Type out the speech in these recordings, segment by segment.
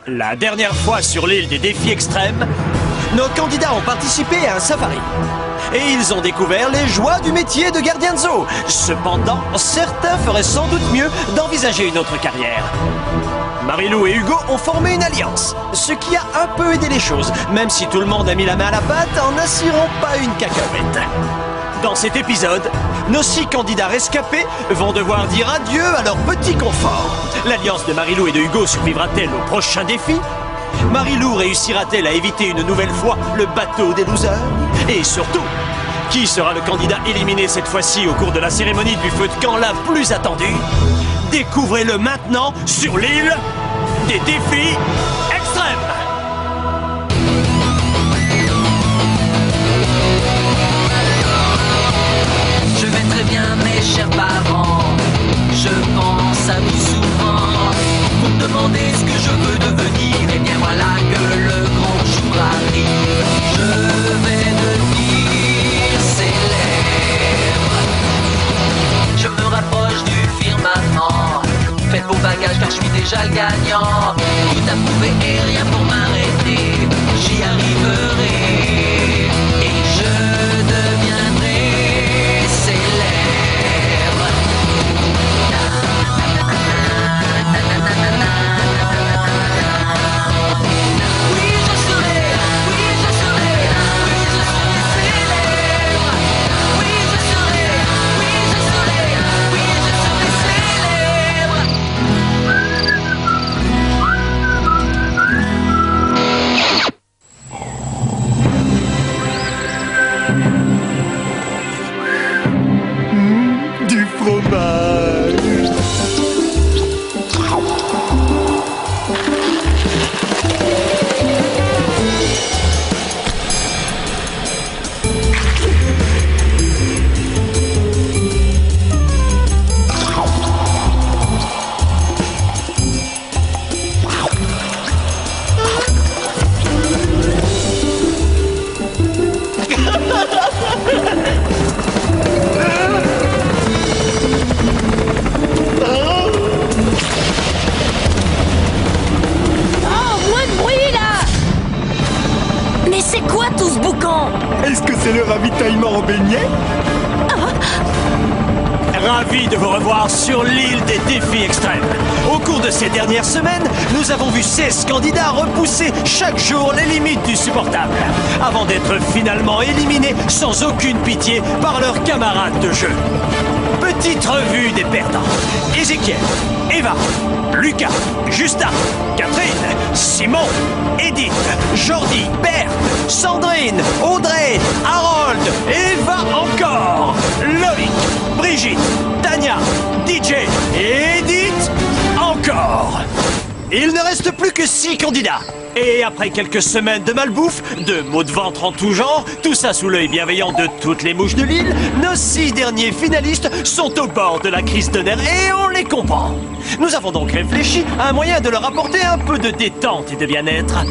La dernière fois sur l'île des défis extrêmes, nos candidats ont participé à un safari. Et ils ont découvert les joies du métier de gardien de zoo. Cependant, certains feraient sans doute mieux d'envisager une autre carrière. Marilou et Hugo ont formé une alliance, ce qui a un peu aidé les choses, même si tout le monde a mis la main à la pâte en n'assurant pas une cacahuète. Dans cet épisode, nos 6 candidats rescapés vont devoir dire adieu à leur petit confort. L'alliance de Marilou et de Hugo survivra-t-elle au prochain défi? Marilou réussira-t-elle à éviter une nouvelle fois le bateau des losers? Et surtout, qui sera le candidat éliminé cette fois-ci au cours de la cérémonie du feu de camp la plus attendue? Découvrez-le maintenant sur l'île des défis extrêmes. Je vais très bien, mes chers parents. Je pense à vous souvent. Vous me demandez ce que je veux devenir. Et bien voilà que le grand jour arrive. Je vais devenir célèbre. Je me rapproche du firmament. Faites vos bagages car je suis déjà le gagnant. Tout à prouver et rien pour m'arrêter. J'y arriverai. Et je deviendrai célèbre. Oui, je serai, oui, je serai, oui, je serai célèbre. Oui, je serai, oui, je serai, oui, je serai célèbre. Du fromage. Mais c'est quoi tout ce boucan? Est-ce que c'est le ravitaillement en beignets? Ravi de vous revoir sur l'île des défis extrêmes. Au cours de ces dernières semaines, nous avons vu 16 candidats repousser chaque jour les limites du supportable, avant d'être finalement éliminés sans aucune pitié par leurs camarades de jeu. Petite revue des perdants. Ézéchiel, Eva, Lucas, Justin, Catherine, Simon, Edith, Jordi, Berthe, Sandrine, Audrey, Harold, Eva encore, Loïc, Brigitte, Tania, DJ et Edith encore. Il ne reste plus que 6 candidats. Et après quelques semaines de malbouffe, de maux de ventre en tout genre, tout ça sous l'œil bienveillant de toutes les mouches de l'île, nos 6 derniers finalistes sont au bord de la crise de nerfs et on les comprend. Nous avons donc réfléchi à un moyen de leur apporter un peu de détente et de bien-être.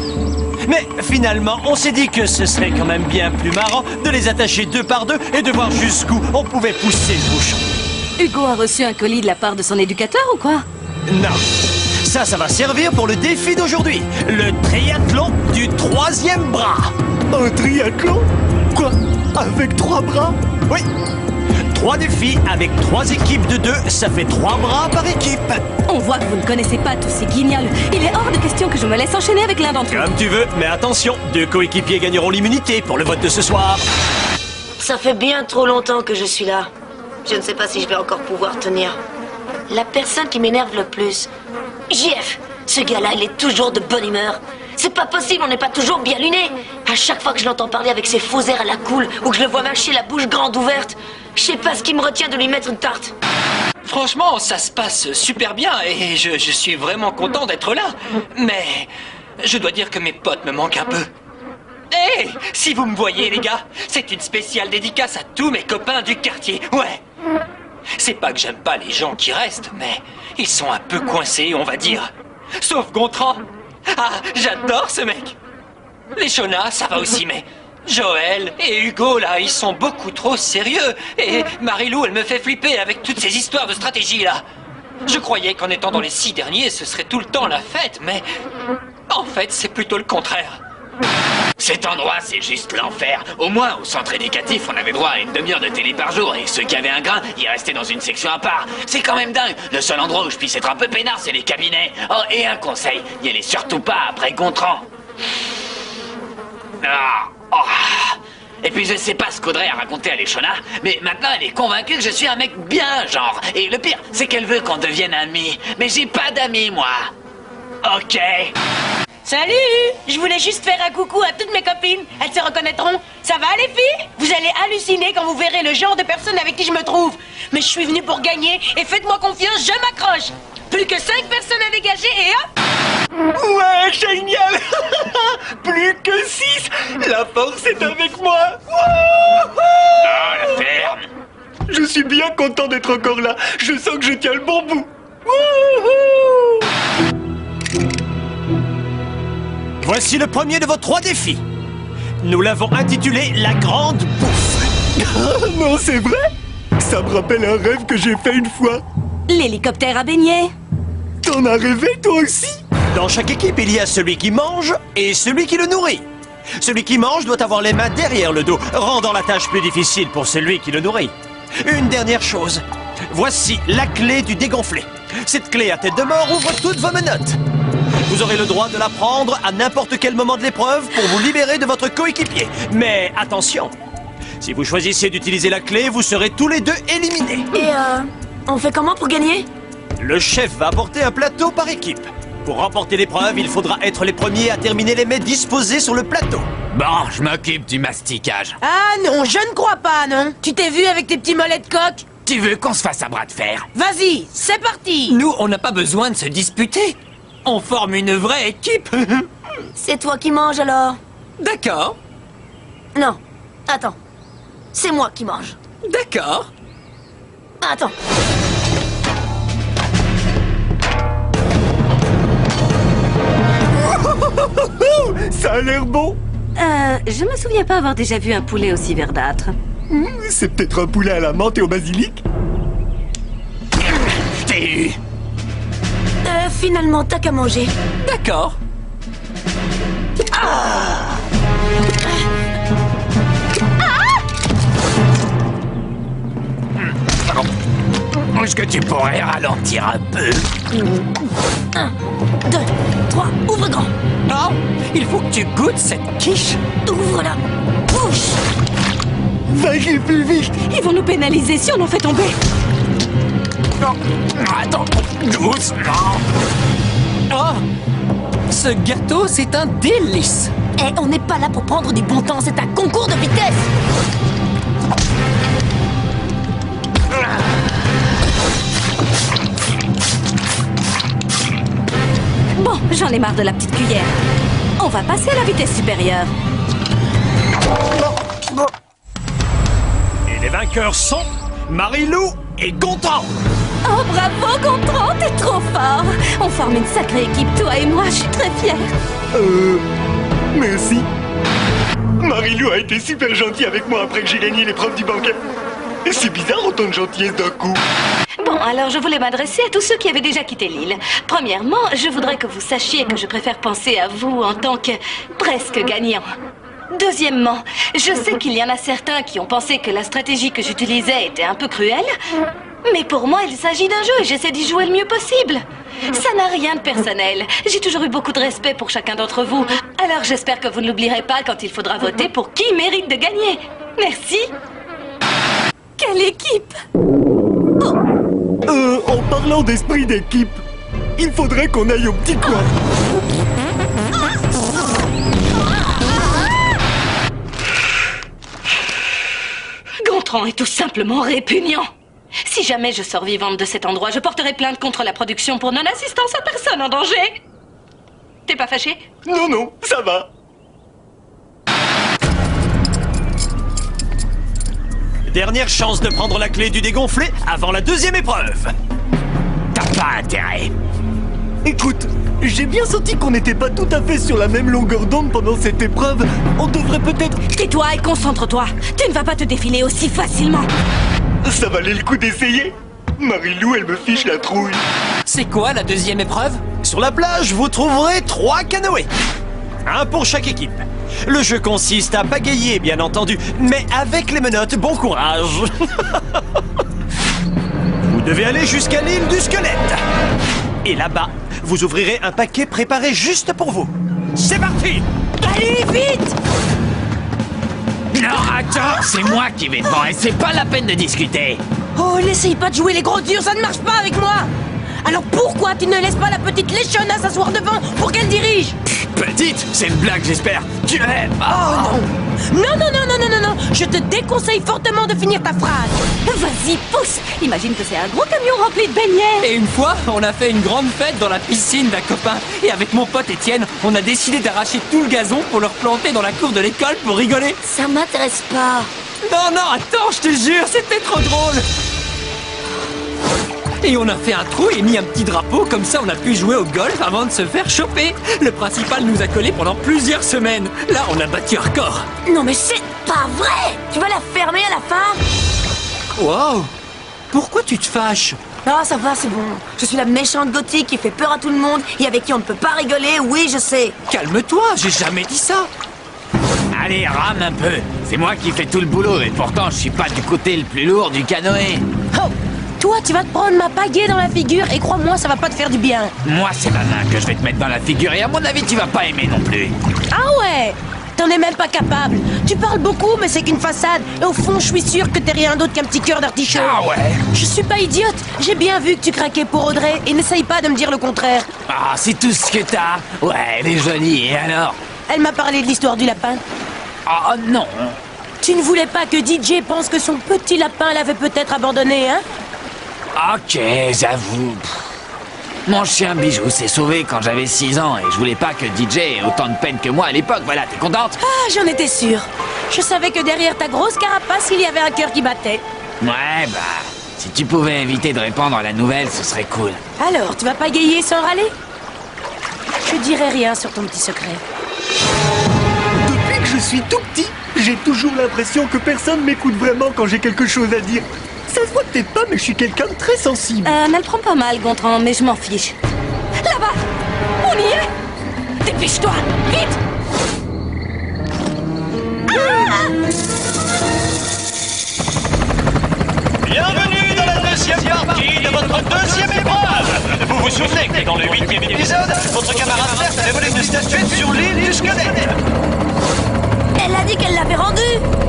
Mais finalement, on s'est dit que ce serait quand même bien plus marrant de les attacher 2 par 2 et de voir jusqu'où on pouvait pousser le bouchon. Hugo a reçu un colis de la part de son éducateur ou quoi? Non. Ça va servir pour le défi d'aujourd'hui. Le triathlon du 3e bras. Un triathlon? Quoi? Avec 3 bras? Oui. 3 défis avec 3 équipes de 2, ça fait 3 bras par équipe. On voit que vous ne connaissez pas tous ces guignols. Il est hors de question que je me laisse enchaîner avec l'un d'entre eux. Comme tu veux, mais attention, 2 coéquipiers gagneront l'immunité pour le vote de ce soir. Ça fait bien trop longtemps que je suis là. Je ne sais pas si je vais encore pouvoir tenir. La personne qui m'énerve le plus... JF, ce gars-là, il est toujours de bonne humeur. C'est pas possible, on n'est pas toujours bien lunés. À chaque fois que je l'entends parler avec ses faux airs à la cool, ou que je le vois mâcher la bouche grande ouverte, je sais pas ce qui me retient de lui mettre une tarte. Franchement, ça se passe super bien et je suis vraiment content d'être là. Mais je dois dire que mes potes me manquent un peu. Hé, si vous me voyez les gars, c'est une spéciale dédicace à tous mes copains du quartier, ouais. C'est pas que j'aime pas les gens qui restent, mais ils sont un peu coincés, on va dire. Sauf Gontran. Ah, j'adore ce mec. Les Shona, ça va aussi, mais... Joël et Hugo, là, ils sont beaucoup trop sérieux. Et Marilou, elle me fait flipper avec toutes ces histoires de stratégie, là. Je croyais qu'en étant dans les 6 derniers, ce serait tout le temps la fête, mais... En fait, c'est plutôt le contraire. Cet endroit, c'est juste l'enfer. Au moins, au centre éducatif, on avait droit à une demi-heure de télé par jour, et ceux qui avaient un grain, ils restaient dans une section à part. C'est quand même dingue. Le seul endroit où je puisse être un peu peinard, c'est les cabinets. Oh, et un conseil, n'y allez surtout pas après Gontran. Ah, oh. Et puis je sais pas ce qu'Audrey a raconté à Léchona, mais maintenant elle est convaincue que je suis un mec bien, genre. Et le pire, c'est qu'elle veut qu'on devienne amis. Mais j'ai pas d'amis, moi. Ok. Salut! Je voulais juste faire un coucou à toutes mes copines. Elles se reconnaîtront. Ça va, les filles? Vous allez halluciner quand vous verrez le genre de personne avec qui je me trouve. Mais je suis venue pour gagner et faites-moi confiance, je m'accroche. Plus que 5 personnes à dégager et hop! Ouais, génial. Plus que 6. La force est avec moi. Ah, la ferme. Je suis bien content d'être encore là. Je sens que je tiens le bon bout. Wouhou! Voici le premier de vos 3 défis. Nous l'avons intitulé La Grande Bouffe. Non, c'est vrai? Ça me rappelle un rêve que j'ai fait une fois. L'hélicoptère à beignets. T'en as rêvé toi aussi? Dans chaque équipe, il y a celui qui mange et celui qui le nourrit. Celui qui mange doit avoir les mains derrière le dos, rendant la tâche plus difficile pour celui qui le nourrit. Une dernière chose. Voici la clé du dégonflé. Cette clé à tête de mort ouvre toutes vos menottes. Vous aurez le droit de la prendre à n'importe quel moment de l'épreuve pour vous libérer de votre coéquipier. Mais attention, si vous choisissez d'utiliser la clé, vous serez tous les 2 éliminés. Et on fait comment pour gagner? Le chef va apporter un plateau par équipe. Pour remporter l'épreuve, il faudra être les premiers à terminer les mets disposés sur le plateau. Bon, je m'occupe du masticage. Ah non, je ne crois pas, non. Tu t'es vu avec tes petits mollets de coq? Tu veux qu'on se fasse un bras de fer? Vas-y, c'est parti. Nous, on n'a pas besoin de se disputer. On forme une vraie équipe. C'est toi qui manges alors? D'accord, Non. Attends. C'est moi qui mange. d'accord. Attends. Ça a l'air bon. Je me souviens pas avoir déjà vu un poulet aussi verdâtre. C'est peut-être un poulet à la menthe et au basilic. Je t'ai eu. Finalement, t'as qu'à manger. D'accord. Est-ce que tu pourrais ralentir un peu? 1, 2, 3, ouvre grand. Oh, il faut que tu goûtes cette quiche. Ouvre la bouche. Va-y plus vite. Ils vont nous pénaliser si on en fait tomber. Non, attends, doucement. Oh, ce gâteau, c'est un délice. Eh, on n'est pas là pour prendre du bon temps, c'est un concours de vitesse. Bon, j'en ai marre de la petite cuillère. On va passer à la vitesse supérieure. Et les vainqueurs sont Marie-Lou et Gontran. Oh, bravo, Gontran, t'es trop fort. On forme une sacrée équipe, toi et moi, je suis très fière. Merci. Marie-Lou a été super gentille avec moi après que j'ai gagné l'épreuve du banquet. Et c'est bizarre autant de gentillesse d'un coup. Bon, alors je voulais m'adresser à tous ceux qui avaient déjà quitté l'île. Premièrement, je voudrais que vous sachiez que je préfère penser à vous en tant que presque gagnant. Deuxièmement, je sais qu'il y en a certains qui ont pensé que la stratégie que j'utilisais était un peu cruelle, mais pour moi, il s'agit d'un jeu et j'essaie d'y jouer le mieux possible. Ça n'a rien de personnel. J'ai toujours eu beaucoup de respect pour chacun d'entre vous. Alors j'espère que vous ne l'oublierez pas quand il faudra voter pour qui mérite de gagner. Merci. Quelle équipe! En parlant d'esprit d'équipe, il faudrait qu'on aille au petit coin. Gontran est tout simplement répugnant. Si jamais je sors vivante de cet endroit, je porterai plainte contre la production pour non-assistance à personne en danger. T'es pas fâché? Non, non, ça va. Dernière chance de prendre la clé du dégonflé avant la deuxième épreuve. T'as pas intérêt. Écoute, j'ai bien senti qu'on n'était pas tout à fait sur la même longueur d'onde pendant cette épreuve. On devrait peut-être... Tais-toi et concentre-toi. Tu ne vas pas te défiler aussi facilement. Ça valait le coup d'essayer. Marie-Lou, elle me fiche la trouille. C'est quoi la deuxième épreuve? Sur la plage, vous trouverez 3 canoës. Un pour chaque équipe. Le jeu consiste à pagayer, bien entendu, mais avec les menottes, bon courage. Vous devez aller jusqu'à l'île du squelette. Et là-bas, vous ouvrirez un paquet préparé juste pour vous. C'est parti! Allez, vite! Non, attends, c'est moi qui vais devant et c'est pas la peine de discuter. Oh, n'essaye pas de jouer les gros durs, ça ne marche pas avec moi! Alors pourquoi tu ne laisses pas la petite léchonne s'asseoir devant pour qu'elle dirige? Petite, c'est une blague, j'espère. Tu l'aimes. Oh non! Non, non, non, non, non, non, non! Je te déconseille fortement de finir ta phrase! Vas-y, pousse. Imagine que c'est un gros camion rempli de beignets. Et une fois, on a fait une grande fête dans la piscine d'un copain. Et avec mon pote Étienne, on a décidé d'arracher tout le gazon pour le replanter dans la cour de l'école pour rigoler. Ça m'intéresse pas. Non, non, attends, je te jure, c'était trop drôle. Et on a fait un trou et mis un petit drapeau, comme ça on a pu jouer au golf avant de se faire choper. Le principal nous a collés pendant plusieurs semaines. Là, on a battu un record. Non mais c'est pas vrai! Tu vas la fermer à la fin? Wow! Pourquoi tu te fâches? Ah, ça va, c'est bon. Je suis la méchante gothique qui fait peur à tout le monde et avec qui on ne peut pas rigoler, oui, je sais. Calme-toi, j'ai jamais dit ça. Allez, rame un peu. C'est moi qui fais tout le boulot et pourtant je suis pas du côté le plus lourd du canoë. Oh! Toi, tu vas te prendre ma pagaie dans la figure et crois-moi, ça va pas te faire du bien. Moi, c'est ma main que je vais te mettre dans la figure et à mon avis, tu vas pas aimer non plus. Ah ouais! T'en es même pas capable. Tu parles beaucoup, mais c'est qu'une façade. Et au fond, je suis sûre que t'es rien d'autre qu'un petit cœur d'artichaut. Ah ouais? Je suis pas idiote. J'ai bien vu que tu craquais pour Audrey et n'essaye pas de me dire le contraire. Ah, c'est tout ce que t'as. Ouais, elle est jolie, et alors? Elle m'a parlé de l'histoire du lapin. Ah non. Tu ne voulais pas que DJ pense que son petit lapin l'avait peut-être abandonné, hein? Ok, j'avoue. Mon chien Bijou s'est sauvé quand j'avais 6 ans et je voulais pas que DJ ait autant de peine que moi à l'époque. Voilà, t'es contente? Ah, j'en étais sûre. Je savais que derrière ta grosse carapace, il y avait un cœur qui battait. Ouais, bah, si tu pouvais éviter de répandre la nouvelle, ce serait cool. Alors, tu vas pas gayer sans râler? Je dirai rien sur ton petit secret. Depuis que je suis tout petit, j'ai toujours l'impression que personne m'écoute vraiment quand j'ai quelque chose à dire. Ça se voit peut-être pas, mais je suis quelqu'un de très sensible. Elle prend pas mal, Gontran, mais je m'en fiche. Là-bas! On y est! Dépêche-toi! Vite! Bienvenue dans la deuxième partie de votre deuxième épreuve. Vous vous souvenez que dans le 8e épisode, votre camarade Verte avait volé une statuette sur l'île du squelette. Elle a dit qu'elle l'avait rendue.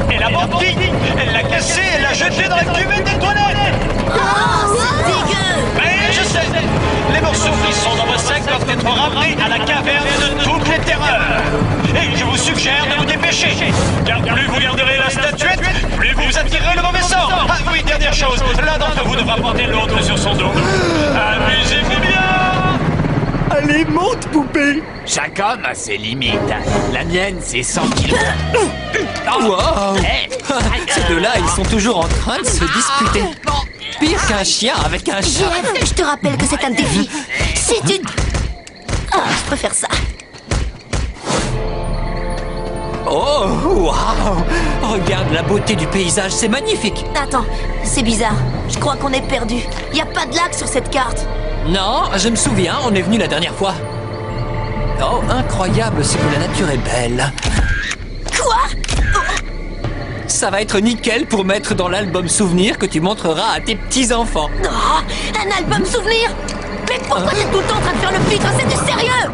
Elle a menti. Elle l'a cassée, elle l'a jetée dans la cuvette des toilettes. Oh, c'est dégueu. Mais je sais, les morceaux qui sont dans vos sacs doivent être ramenés à la caverne de toutes les terreurs. Et je vous suggère de vous dépêcher, car plus vous garderez la statuette, plus vous attirerez le mauvais sort. Ah oui, dernière chose, l'un d'entre vous devra porter l'autre sur son dos. Amusez-vous bien. Allez, monte, poupée! Chaque homme a ses limites. La mienne, c'est 100 kilos. Wow! Hey. Ces deux-là, ils sont toujours en train de se disputer. Pire qu'un chien avec un chat. JF, je te rappelle que c'est un défi. C'est une... Ah, je préfère ça. Oh, wow! Regarde la beauté du paysage, c'est magnifique. Attends, c'est bizarre. Je crois qu'on est perdu. Y a pas de lac sur cette carte. Non, je me souviens, on est venu la dernière fois. Oh, incroyable, c'est que la nature est belle. Quoi? Ça va être nickel pour mettre dans l'album souvenir que tu montreras à tes petits-enfants. Oh, un album souvenir? Mais pourquoi t'es tout le temps en train de faire le pitre? C'est du sérieux?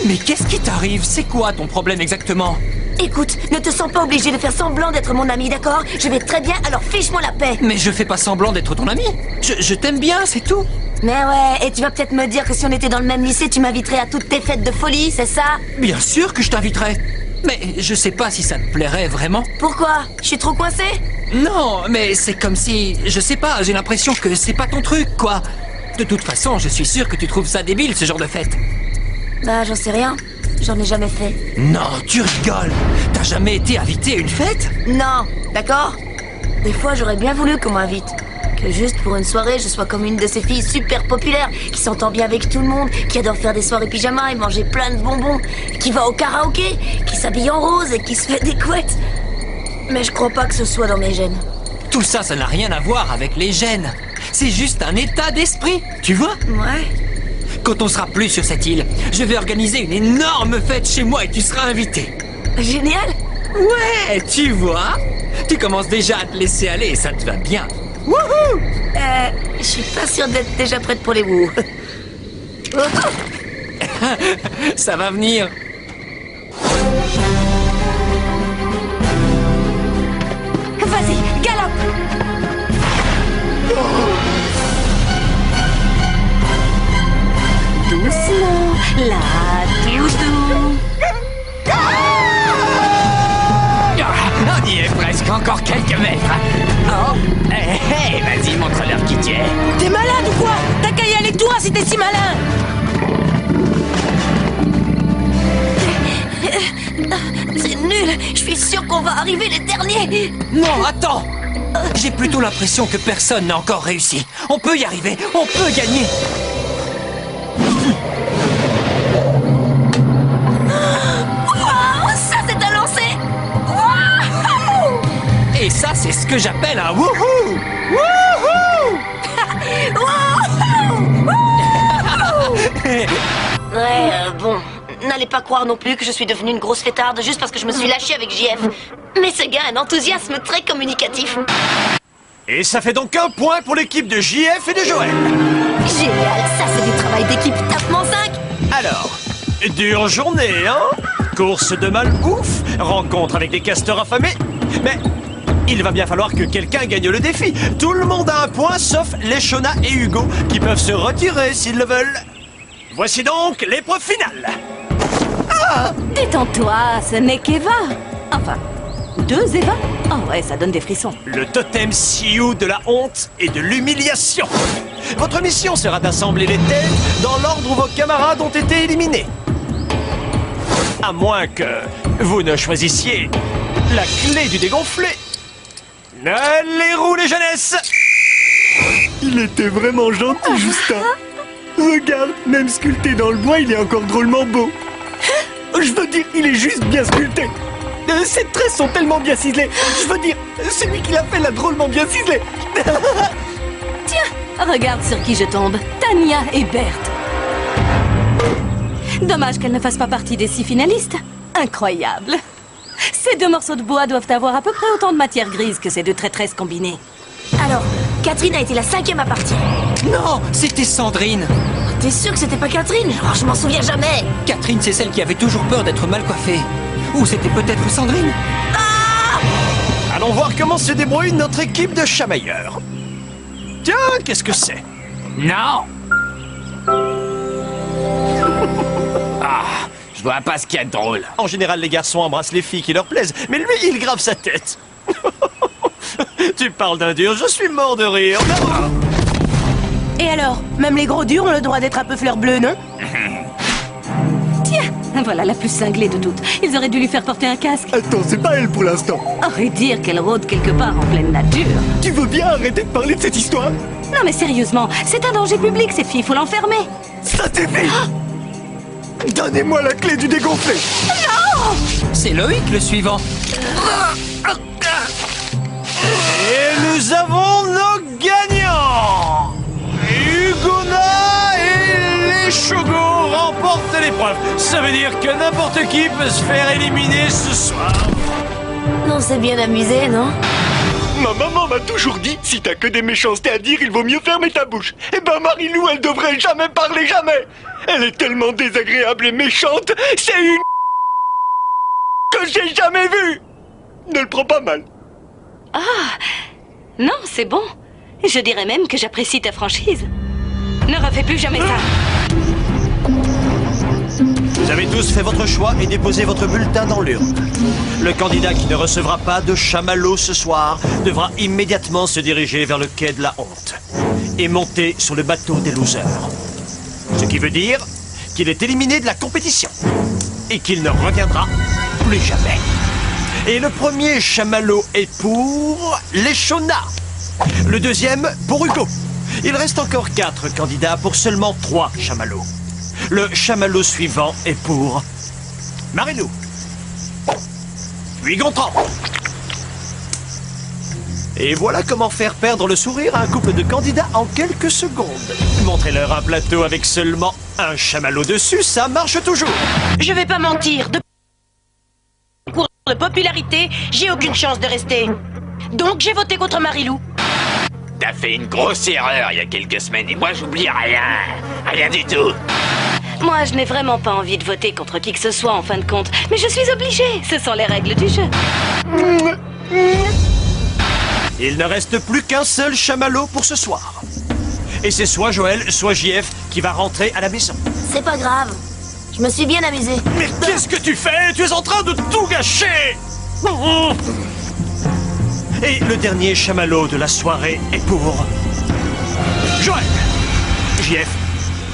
Mais qu'est-ce qui t'arrive? C'est quoi ton problème exactement? Écoute, ne te sens pas obligé de faire semblant d'être mon ami, d'accord? Je vais très bien, alors fiche-moi la paix. Mais je fais pas semblant d'être ton ami. Je t'aime bien, c'est tout. Mais ouais, et tu vas peut-être me dire que si on était dans le même lycée, tu m'inviterais à toutes tes fêtes de folie, c'est ça? Bien sûr que je t'inviterai. Mais je sais pas si ça te plairait vraiment. Pourquoi? Je suis trop coincée? Non, mais c'est comme si... Je sais pas, j'ai l'impression que c'est pas ton truc, quoi. De toute façon, je suis sûr que tu trouves ça débile, ce genre de fête. Bah, j'en sais rien. J'en ai jamais fait. Non, tu rigoles. T'as jamais été invité à une fête? Non, d'accord? Des fois, j'aurais bien voulu qu'on m'invite. Que juste pour une soirée, je sois comme une de ces filles super populaires, qui s'entend bien avec tout le monde, qui adore faire des soirées pyjama et manger plein de bonbons, qui va au karaoké, qui s'habille en rose et qui se fait des couettes. Mais je crois pas que ce soit dans mes gènes. Tout ça, ça n'a rien à voir avec les gènes. C'est juste un état d'esprit, tu vois? Ouais. Quand on sera plus sur cette île, je vais organiser une énorme fête chez moi et tu seras invité. Génial. Ouais, tu vois? Tu commences déjà à te laisser aller et ça te va bien. Wouhou! Je suis pas sûre d'être déjà prête pour les wouh. Ça va venir. Vas-y, galope! Doucement, là, tout doux. On y est presque, encore quelques mètres. Oh, hé, vas-y, montre-leur qui tu es. T'es malade ou quoi? T'as qu'à y aller toi si t'es si malin. C'est nul. Je suis sûre qu'on va arriver les derniers. Non, attends! J'ai plutôt l'impression que personne n'a encore réussi. On peut y arriver, on peut gagner. Oh, ça c'est un lancer. Wouhou! Et ça, c'est ce que j'appelle un wouhou! Wouhou! Ouais, bon. N'allez pas croire non plus que je suis devenue une grosse fêtarde juste parce que je me suis lâchée avec JF. Mais ce gars a un enthousiasme très communicatif. Et ça fait donc un point pour l'équipe de JF et de Joël. Génial, ça c'est du travail d'équipe tapement 5. Alors, dure journée, hein? Course de mal ouf, rencontre avec des castors affamés. Mais il va bien falloir que quelqu'un gagne le défi. Tout le monde a un point sauf Leshona et Hugo qui peuvent se retirer s'ils le veulent. Voici donc l'épreuve finale. Détends-toi, ce n'est qu'Eva. Enfin, 2 Eva. Oh ouais, ça donne des frissons. Le totem Sioux de la honte et de l'humiliation. Votre mission sera d'assembler les têtes dans l'ordre où vos camarades ont été éliminés. À moins que vous ne choisissiez la clé du dégonflé. Les roues, les jeunesses. Il était vraiment gentil, Justin. Regarde, même sculpté dans le bois, il est encore drôlement beau. Je veux dire, il est juste bien sculpté. Ses traits sont tellement bien ciselés. Je veux dire, c'est lui qui l'a fait, là, drôlement bien ciselé. Tiens, regarde sur qui je tombe. Tania et Berthe. Dommage qu'elles ne fassent pas partie des 6 finalistes. Incroyable. Ces 2 morceaux de bois doivent avoir à peu près autant de matière grise que ces 2 traîtresses combinées. Alors, Catherine a été la 5e à partir. Non, c'était Sandrine. T'es sûr que c'était pas Catherine? Oh, je m'en souviens jamais. Catherine, c'est celle qui avait toujours peur d'être mal coiffée. Ou c'était peut-être Sandrine? Allons voir comment se débrouille notre équipe de chamailleurs. Tiens, qu'est-ce que c'est? Non. Ah, je vois pas ce qu'il y a de drôle. En général, les garçons embrassent les filles qui leur plaisent, mais lui, il grave sa tête. Tu parles d'un dur, je suis mort de rire. Et alors, même les gros durs ont le droit d'être un peu fleur bleue, non? Tiens, voilà la plus cinglée de toutes. Ils auraient dû lui faire porter un casque. Attends, c'est pas elle pour l'instant. Aurait dire qu'elle rôde quelque part en pleine nature. Tu veux bien arrêter de parler de cette histoire? Non mais sérieusement, c'est un danger public cette fille, faut l'enfermer. Ça suffit. Donnez-moi la clé du dégonflé. C'est Loïc le suivant. Et nous avons nos gagnants. Hugona et les Chogos remportent l'épreuve. Ça veut dire que n'importe qui peut se faire éliminer ce soir. Non, c'est bien amusé, non? Ma maman m'a toujours dit, si t'as que des méchancetés à dire, il vaut mieux fermer ta bouche. Eh ben Marilou, elle devrait jamais parler, jamais. Elle est tellement désagréable et méchante, c'est une que j'ai jamais vue. Ne le prends pas mal. Non, c'est bon. Je dirais même que j'apprécie ta franchise. Ne refais plus jamais ça. Vous avez tous fait votre choix et déposé votre bulletin dans l'urne. Le candidat qui ne recevra pas de chamallow ce soir devra immédiatement se diriger vers le quai de la honte et monter sur le bateau des losers. Ce qui veut dire qu'il est éliminé de la compétition et qu'il ne reviendra plus jamais. Et le premier chamallow est pour Leshona. Le deuxième pour Hugo. Il reste encore 4 candidats pour seulement 3 chamallows. Le chamallow suivant est pour Marilou. Puis Gontran. Et voilà comment faire perdre le sourire à un couple de candidats en quelques secondes. Montrez-leur un plateau avec seulement un chamallow dessus, ça marche toujours. Je vais pas mentir, de cours de popularité, j'ai aucune chance de rester. Donc j'ai voté contre Marilou. T'as fait une grosse erreur il y a quelques semaines et moi j'oublie rien. Rien du tout. Moi, je n'ai vraiment pas envie de voter contre qui que ce soit en fin de compte. Mais je suis obligée, ce sont les règles du jeu. Il ne reste plus qu'un seul chamallow pour ce soir. Et c'est soit Joël, soit JF qui va rentrer à la maison. C'est pas grave. Je me suis bien amusé. Mais qu'est-ce que tu fais? Tu es en train de tout gâcher! Et le dernier chamallow de la soirée est pour... Joël! JF,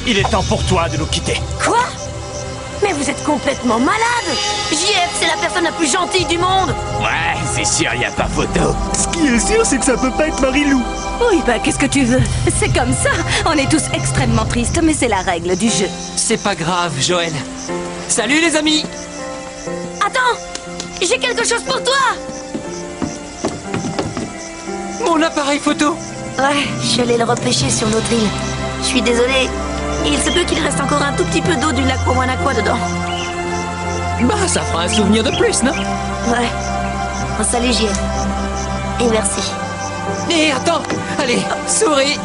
il est temps pour toi de nous quitter. Quoi? Mais vous êtes complètement malade! JF, c'est la personne la plus gentille du monde! Ouais, c'est sûr, y a pas photo. Ce qui est sûr, c'est que ça peut pas être Marilou. Oui, bah qu'est-ce que tu veux? C'est comme ça. On est tous extrêmement tristes, mais c'est la règle du jeu. C'est pas grave, Joël. Salut les amis! Attends! J'ai quelque chose pour toi! Mon appareil photo! Ouais, je suis allée le repêcher sur notre île. Je suis désolée. Il se peut qu'il reste encore un tout petit peu d'eau du lac Wawanakwa dedans. Bah, ça fera un souvenir de plus, non? Ouais. Oh, salut, JF. Et merci. Et attends! Allez, souris!